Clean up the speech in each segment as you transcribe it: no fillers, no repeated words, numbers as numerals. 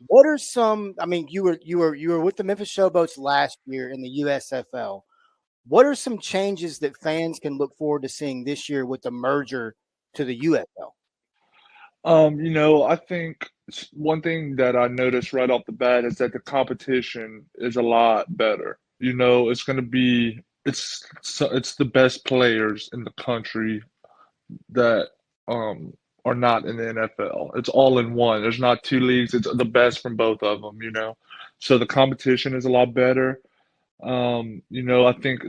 What are some? I mean, you were with the Memphis Showboats last year in the USFL. What are some changes that fans can look forward to seeing this year with the merger to the UFL? I think one thing that I noticed right off the bat is that the competition is a lot better. It's going to be it's the best players in the country that are not in the NFL. It's all in one. There's not two leagues. It's the best from both of them. So the competition is a lot better. I think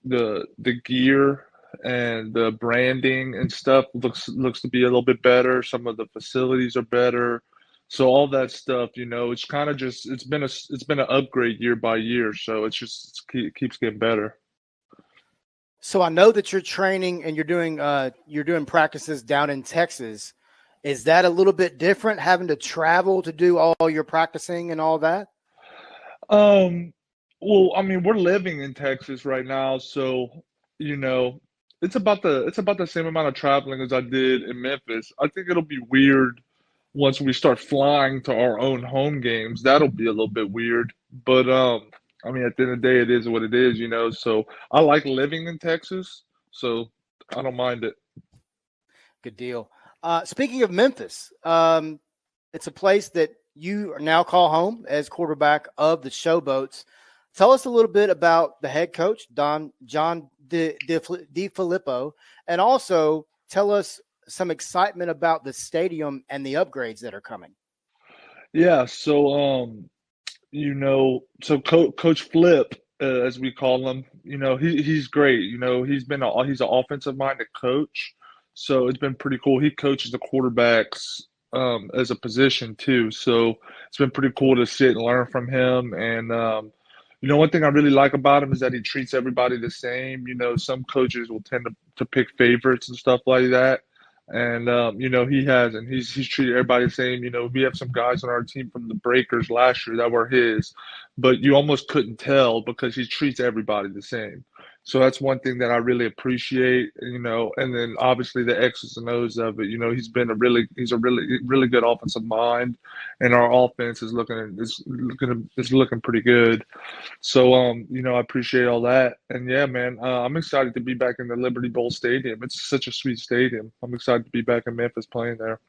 the gear and the branding and stuff looks to be a little bit better. Some of the facilities are better. So all that stuff, it's kind of just it's been an upgrade year by year. So it keeps getting better. So I know that you're training and you're doing practices down in Texas. Is that a little bit different having to travel to do all your practicing and all that? Um, well, I mean, we're living in Texas right now, so you know, it's about the same amount of traveling as I did in Memphis. I think it'll be weird once we start flying to our own home games. That'll be a little bit weird, but I mean, at the end of the day, it is what it is. So I like living in Texas, so I don't mind it. Good deal. Speaking of Memphis, it's a place that you now call home as quarterback of the Showboats. Tell us a little bit about the head coach, Don John De Filippo, and also tell us some excitement about the stadium and the upgrades that are coming. Yeah, so Coach Flip, as we call him, he's great. He's an offensive minded coach, so it's been pretty cool. He coaches the quarterbacks as a position too, so it's been pretty cool to sit and learn from him. And one thing I really like about him is that he treats everybody the same. Some coaches will tend to pick favorites and stuff like that. And he hasn't. He's treated everybody the same. We have some guys on our team from the Breakers last year that were his, but you almost couldn't tell because he treats everybody the same. So that's one thing that I really appreciate. And then obviously the X's and O's of it. He's a really good offensive mind, and our offense is looking pretty good. So, I appreciate all that. And yeah, man, I'm excited to be back in the Liberty Bowl Stadium. It's such a sweet stadium. I'm excited to be back in Memphis playing there.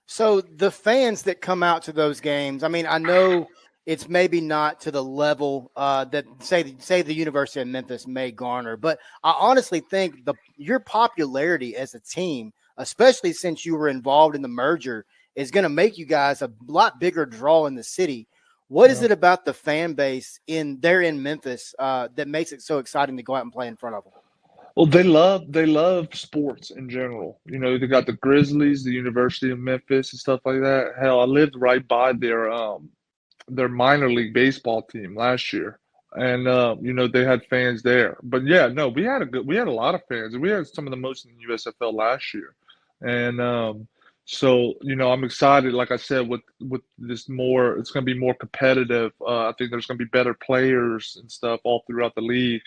So the fans that come out to those games, I mean, I know it's maybe not to the level that say the University of Memphis may garner, but I honestly think your popularity as a team, especially since you were involved in the merger, is going to make you guys a lot bigger draw in the city. What is Yeah. it about the fan base in Memphis that makes it so exciting to go out and play in front of them? Well, they love sports in general. They got the Grizzlies, the University of Memphis, and stuff like that. Hell, I lived right by their minor league baseball team last year, and they had fans there. But yeah, no, we had a lot of fans. We had some of the most in the USFL last year, and so I'm excited. Like I said, with this more, it's going to be more competitive. I think there's going to be better players and stuff all throughout the league,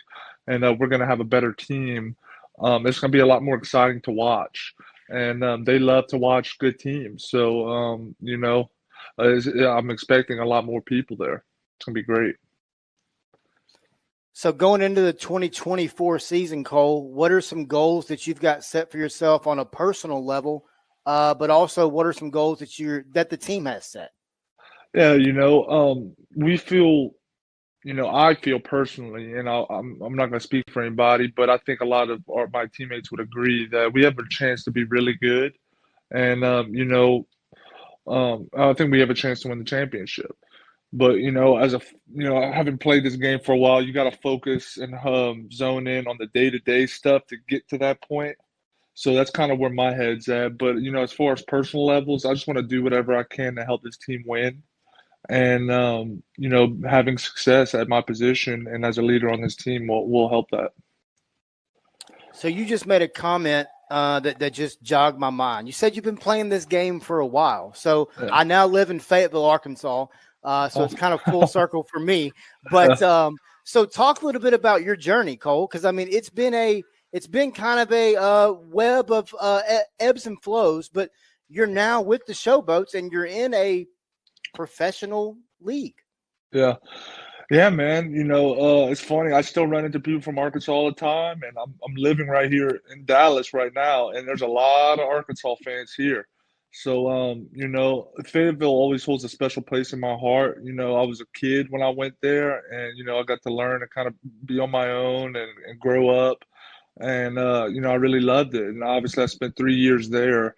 and we're going to have a better team. It's going to be a lot more exciting to watch, and they love to watch good teams. So I'm expecting a lot more people there. It's gonna be great. So going into the 2024 season, Cole, what are some goals that you've got set for yourself on a personal level? But also, what are some goals that the team has set? Yeah, I feel personally, and I'm not gonna speak for anybody, but I think a lot of my teammates would agree that we have a chance to be really good, and I think we have a chance to win the championship. But having played this game for a while, you got to focus and zone in on the day-to-day stuff to get to that point. So that's kind of where my head's at. But as far as personal levels, I just want to do whatever I can to help this team win. And having success at my position and as a leader on this team will help that. So you just made a comment that just jogged my mind. You said you've been playing this game for a while. So Yeah. I now live in Fayetteville, Arkansas. So Oh, it's kind of full circle for me. But so talk a little bit about your journey, Cole, because I mean it's been kind of a web of ebbs and flows. But you're now with the Showboats, and you're in a professional league. Yeah. Yeah, man. It's funny. I still run into people from Arkansas all the time, and I'm living right here in Dallas right now, and there's a lot of Arkansas fans here. So, Fayetteville always holds a special place in my heart. I was a kid when I went there, and I got to learn and kind of be on my own and grow up, and I really loved it. And obviously, I spent 3 years there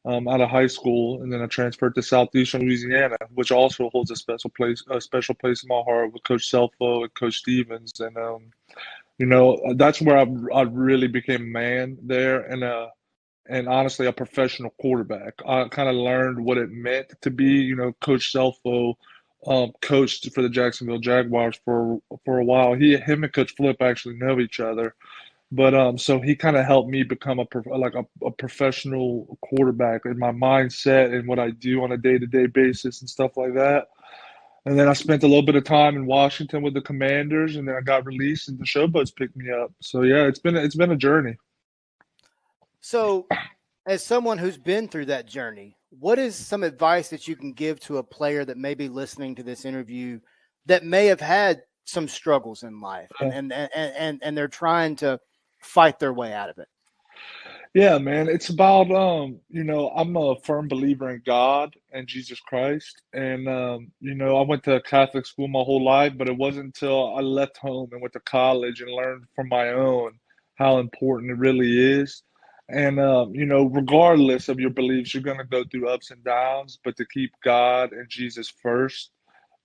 out of high school, and then I transferred to Southeastern Louisiana, which also holds a special place in my heart with Coach Selfo and Coach Stevens, and that's where I really became a man there, and honestly a professional quarterback. I kind of learned what it meant to be. Coach Selfo coached for the Jacksonville Jaguars for a while. Him and Coach Flip actually know each other. But so he kind of helped me become a professional quarterback in my mindset and what I do on a day-to-day basis and stuff like that. And then I spent a little bit of time in Washington with the Commanders, and then I got released, and the Showboats picked me up. So yeah, it's been a journey. So, as someone who's been through that journey, what is some advice that you can give to a player that may be listening to this interview that may have had some struggles in life and they're trying to fight their way out of it? Yeah, man, it's about I'm a firm believer in God and Jesus Christ, and I went to Catholic school my whole life, but it wasn't until I left home and went to college and learned from my own how important it really is. And regardless of your beliefs, you're gonna go through ups and downs, but to keep God and Jesus first,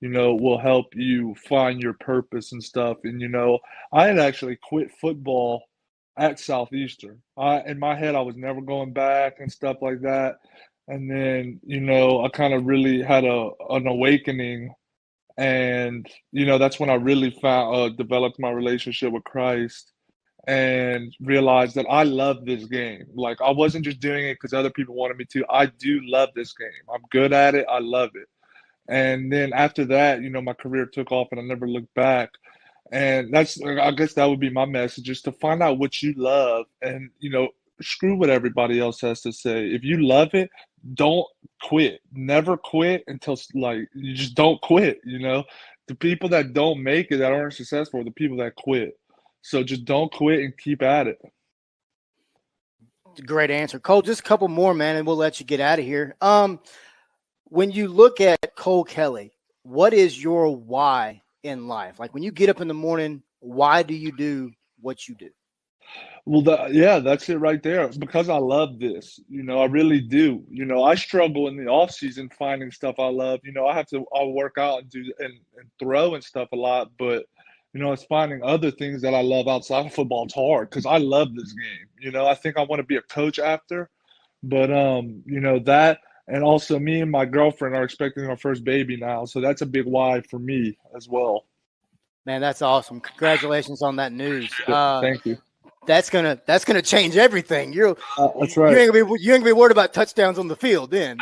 will help you find your purpose and stuff. And I had actually quit football at Southeastern. In my head, I was never going back and stuff like that. And then, I kind of really had an awakening, and that's when I really found developed my relationship with Christ and realized that I love this game. Like, I wasn't just doing it because other people wanted me to. I do love this game. I'm good at it. I love it. And then after that, my career took off and I never looked back. And I guess that would be my message, is to find out what you love and, screw what everybody else has to say. If you love it, don't quit. Never quit until, like, you just don't quit, The people that don't make it, that aren't successful, are the people that quit. So just don't quit and keep at it. Great answer. Cole, just a couple more, man, and we'll let you get out of here. When you look at Cole Kelley, what is your why in life? Like, when you get up in the morning, why do you do what you do? Well, that's it right there. Because I love this, I really do. I struggle in the off season finding stuff I love. I'll work out and do and throw and stuff a lot, but it's finding other things that I love outside of football. It's hard because I love this game. I think I want to be a coach after, but that, and also me and my girlfriend are expecting our first baby now, so that's a big why for me as well. Man, that's awesome! Congratulations on that news. Thank you. That's gonna change everything. That's right. You ain't gonna be worried about touchdowns on the field then.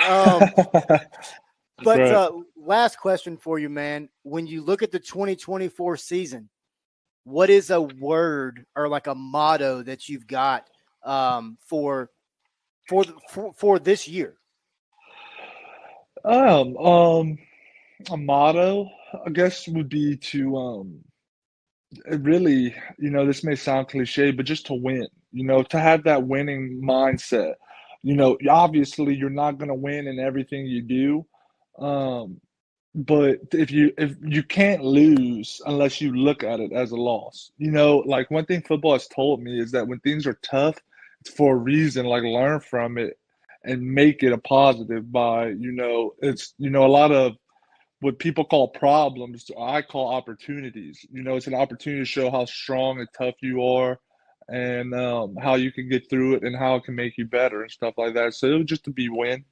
But right. Last question for you, man. When you look at the 2024 season, what is a word or like a motto that you've got for this year? A motto, I guess, would be to really, this may sound cliche, but just to win, to have that winning mindset. Obviously you're not going to win in everything you do. But if you can't lose unless you look at it as a loss. Like, one thing football has told me is that when things are tough, it's for a reason. Like, learn from it and make it a positive by, it's, a lot of what people call problems, I call opportunities. It's an opportunity to show how strong and tough you are, and how you can get through it and how it can make you better and stuff like that. So it was just to be win.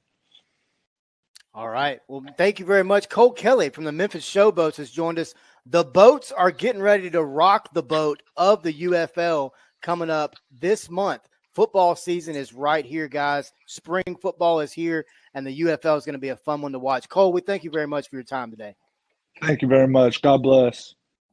All right. Well, thank you very much. Cole Kelley from the Memphis Showboats has joined us. The Boats are getting ready to rock the boat of the UFL coming up this month. Football season is right here, guys. Spring football is here, and the UFL is going to be a fun one to watch. Cole, we thank you very much for your time today. Thank you very much. God bless.